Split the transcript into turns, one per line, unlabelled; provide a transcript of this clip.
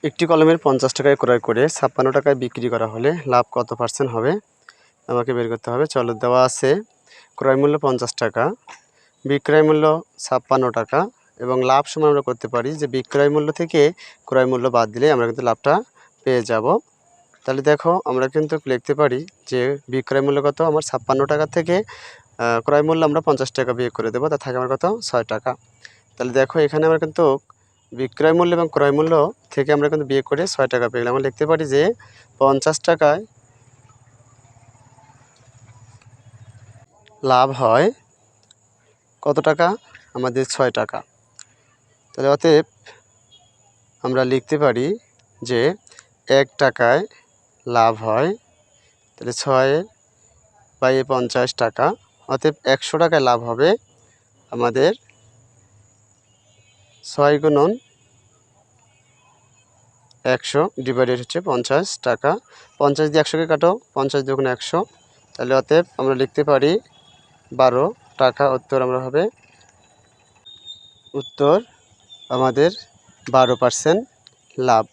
একটি কলমের 50 টাকায় ক্রয় করে 56 টাকায় বিক্রি করা হলে লাভ কত পার্সেন্ট হবে আমাকে বের করতে হবে। চলো, দেওয়া আছে ক্রয় মূল্য 50 টাকা, বিক্রয় মূল্য 56 টাকা এবং লাভ সমান আমরা করতে পারি যে বিক্রয় মূল্য থেকে ক্রয় মূল্য বাদ দিলে আমরা কিন্তু লাভটা পেয়ে যাব। তাহলে দেখো, আমরা কিন্তু লিখতে পারি যে বিক্রয় মূল্য কত আমার 56 টাকা থেকে ক্রয় মূল্য আমরা 50 টাকা বিয়োগ করে দেবো, তা থাকে আমার কত 6 টাকা। তাহলে দেখো, এখানে আমরা কিন্তু বিক্রয় মূল্য এবং ক্রয় মূল্য থেকে আমরা কিন্তু বিয়োগ করে 6 টাকা পেয়ে গেলাম। আমরা লিখতে পারি যে 50 টাকায় লাভ হয় কত টাকা, আমাদের 6 টাকা। তাহলে অতএব আমরা লিখতে পারি যে 1 টাকায় লাভ হয়, তাহলে 6/50 টাকা, অতএব 100 টাকায় লাভ হবে আমাদের 6 গুণন 100 ডিভাইডেড হচ্ছে 50 টাকা। 50 দিয়ে 100কে কাটো, 50 দুগুণে 100, তাহলে অতএব আমরা লিখতে পারি 12 টাকা। উত্তর আমাদের 12% লাভ।